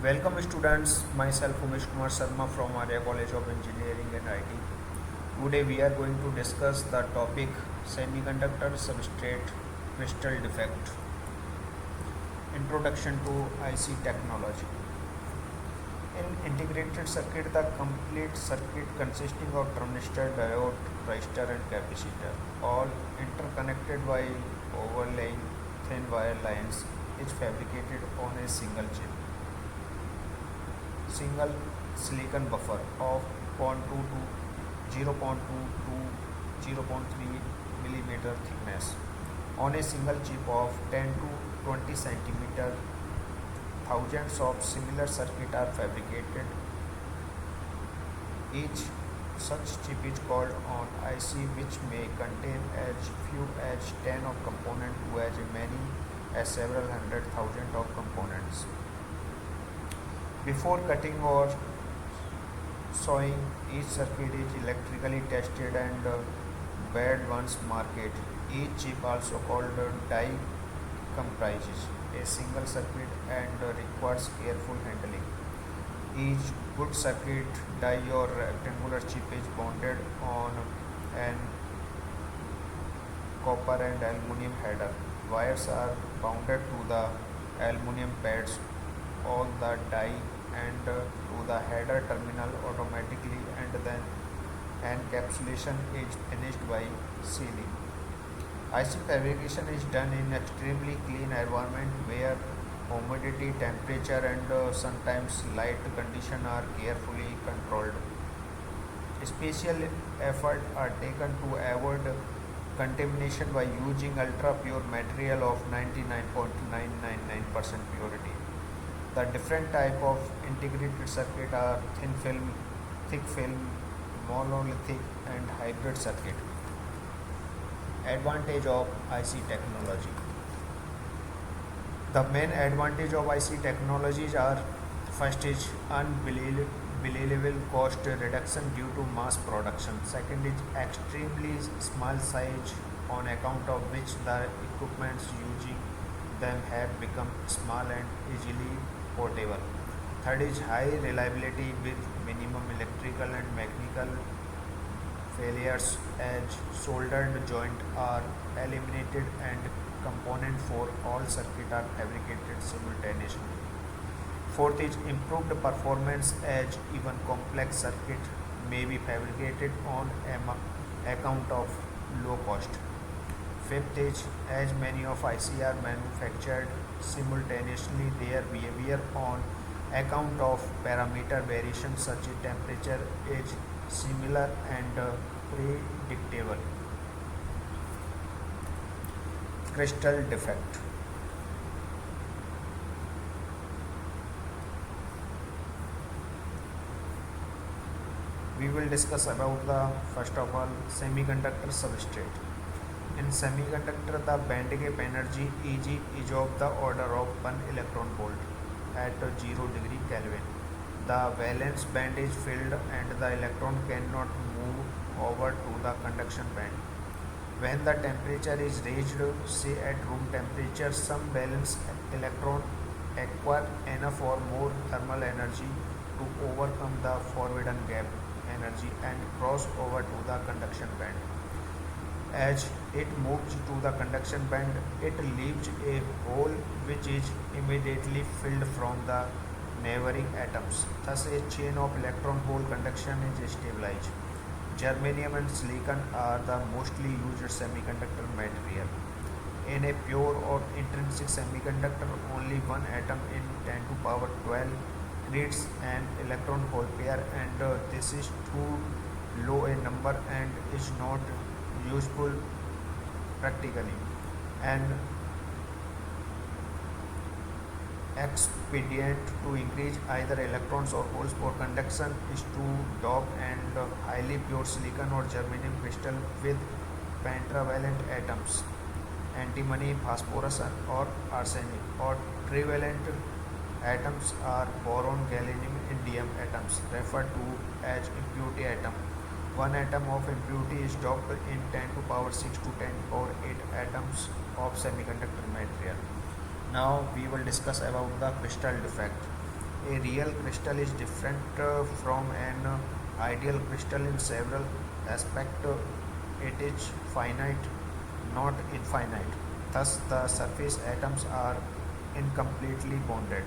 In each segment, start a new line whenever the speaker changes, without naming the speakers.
Welcome students, myself Umesh Kumar Sharma from Arya College of Engineering and IT. Today we are going to discuss the topic semiconductor substrate crystal defect. Introduction to IC technology. In integrated circuit, the complete circuit consisting of transistor, diode, resistor and capacitor, all interconnected by overlaying thin wire lines, is fabricated on a single silicon buffer of 0.2 to 0.2 to 0.3 millimeter thickness on a single chip of 10 to 20 centimeter. Thousands of similar circuits are fabricated. Each such chip is called an IC, which may contain as few as 10 of components to as many as several hundred thousand of components. Before cutting or sewing, each circuit is electrically tested and weighed once marked. Each chip, also called die, comprises a single circuit and requires careful handling. Each good circuit die or rectangular chip is mounted on an copper and aluminum header. Wires are bounded to the aluminum pads on the die and to the header terminal automatically, and then encapsulation is finished by sealing. IC fabrication is done in extremely clean environment where humidity, temperature and sometimes light condition are carefully controlled. Special efforts are taken to avoid contamination by using ultra pure material of 99.999% purity. The different type of integrated circuit are thin film, thick film, monolithic and hybrid circuit. Advantage of IC technology. The main advantage of IC technologies are: first is unbelievable cost reduction due to mass production. Second is extremely small size, on account of which the equipments using them have become small and easily portable. Third is high reliability with minimum electrical and mechanical failures, as soldered joints are eliminated and components for all circuits are fabricated simultaneously. Fourth is improved performance, as even complex circuit may be fabricated on account of low cost. Fifth is, as many of IC are manufactured simultaneously, their behavior on account of parameter variations such as temperature is similar and predictable. Crystal defect. We will discuss about the first of all semiconductor substrate. In semiconductor, the band gap energy Eg is of the order of 1 electron volt at 0 degree Kelvin. The valence band is filled and the electron cannot move over to the conduction band. When the temperature is raised, say at room temperature, some valence electron acquire enough or more thermal energy to overcome the forbidden gap energy and cross over to the conduction band. As it moves to the conduction band, it leaves a hole which is immediately filled from the neighboring atoms. Thus, a chain of electron hole conduction is stabilized. Germanium and silicon are the mostly used semiconductor material. In a pure or intrinsic semiconductor, only one atom in 10 to power 12 creates an electron hole pair, and this is too low a number and is not useful practically. An expedient to increase either electrons or holes for conduction is to dope and highly pure silicon or germanium crystal with pentavalent atoms, antimony, phosphorus or arsenic, or trivalent atoms are boron, gallium, indium atoms, referred to as impurity atom. One atom of impurity is doped in 10 to power 6 to 10 power 8 atoms of semiconductor material. Now we will discuss about the crystal defect. A real crystal is different from an ideal crystal in several aspects. It is finite, not infinite. Thus, the surface atoms are incompletely bonded.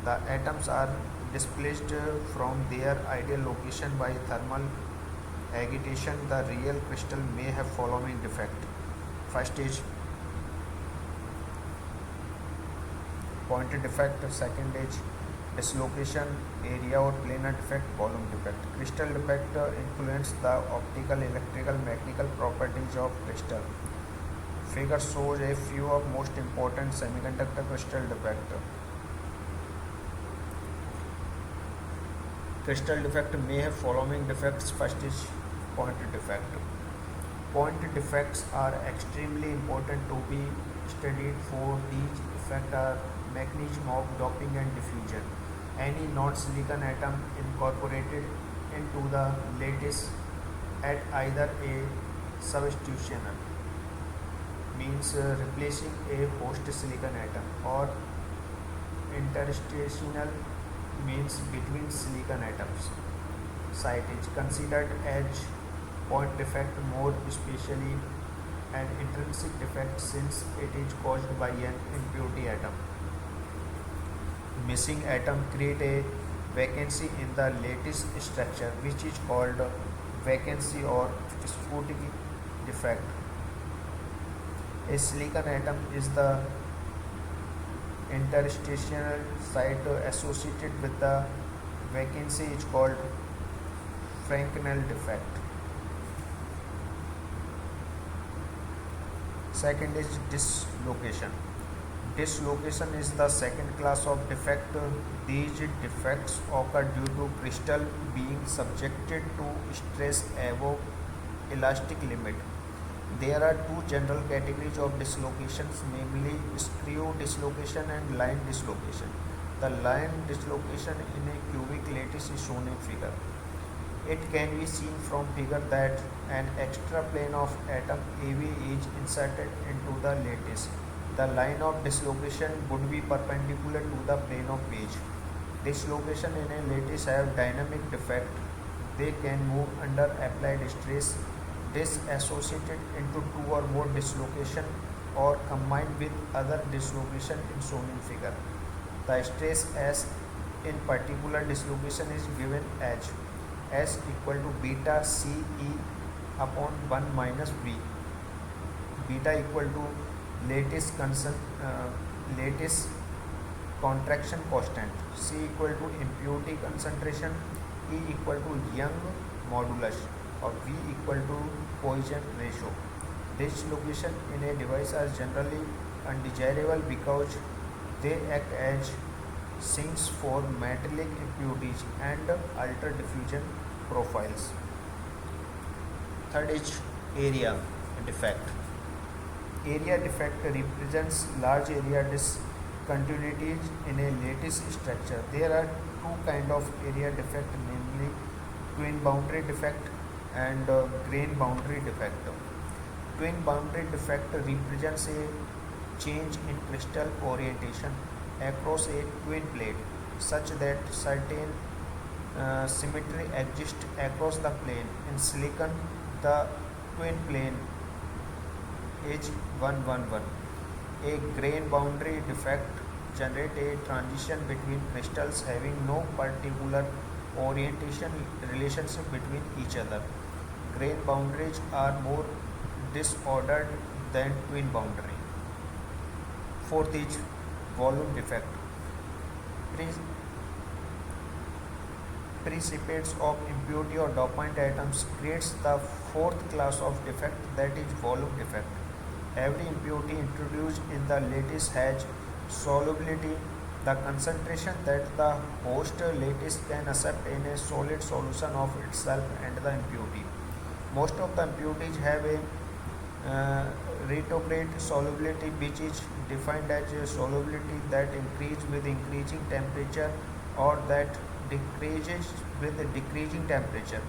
The atoms are displaced from their ideal location by thermal agitation. The real crystal may have following defect. First is pointed defect, second is dislocation, area or planar defect, volume defect. Crystal defect influence the optical, electrical, mechanical properties of crystal. Figure shows a few of most important semiconductor crystal defect. Crystal defect may have following defects. First is pointed defect. Point defects are extremely important to be studied, for these effects are mechanism of doping and diffusion. Any non-silicon atom incorporated into the lattice at either a substitutional means replacing a host silicon atom, or interstitial means between silicon atoms site is considered as point defect, more especially an intrinsic defect since it is caused by an impurity atom. Missing atom create a vacancy in the lattice structure, which is called vacancy or sputic defect. A silicon atom is the interstitial site associated with the vacancy is called Fresnel defect. Second is dislocation. Dislocation is the second class of defect. These defects occur due to crystal being subjected to stress above elastic limit. There are two general categories of dislocations, namely screw dislocation and line dislocation. The line dislocation in a cubic lattice is shown in figure. It can be seen from figure that an extra plane of atom AB is inserted into the lattice. The line of dislocation would be perpendicular to the plane of page. Dislocation in a lattice have dynamic defect. They can move under applied stress, disassociated into two or more dislocation, or combined with other dislocation in shown in figure. The stress S in particular dislocation is given as S equal to beta CE upon 1 minus V. Beta equal to lattice contraction constant, C equal to impurity concentration, E equal to Young modulus, or V equal to Poisson ratio. Dislocation in a device are generally undesirable because they act as sinks for metallic impurities and alter diffusion profiles. Third is area defect. Area defect represents large area discontinuities in a lattice structure. There are two kinds of area defect, namely twin boundary defect and grain boundary defect. Twin boundary defect represents a change in crystal orientation across a twin plate such that certain symmetry exists across the plane. In silicon, the twin plane is 111. A grain boundary defect generates a transition between crystals having no particular orientation relationship between each other. Grain boundaries are more disordered than twin boundary. Fourth is volume defect. Precipitates of impurity or dopant atoms creates the fourth class of defect, that is volume defect. Every impurity introduced in the lattice has solubility, the concentration that the host lattice can accept in a solid solution of itself and the impurity. Most of the impurities have a retrograde solubility, which is defined as a solubility that increases with increasing temperature or that decreases with decreasing temperature.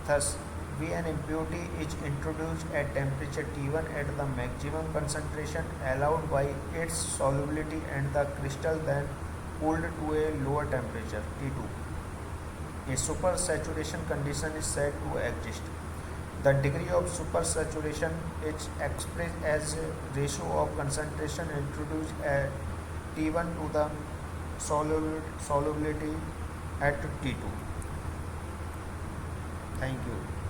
Thus, when an impurity is introduced at temperature T1 at the maximum concentration allowed by its solubility, and the crystal then cooled to a lower temperature T2. A supersaturation condition is said to exist. The degree of supersaturation is expressed as a ratio of concentration introduced at T1 to the solubility at T2. Thank you.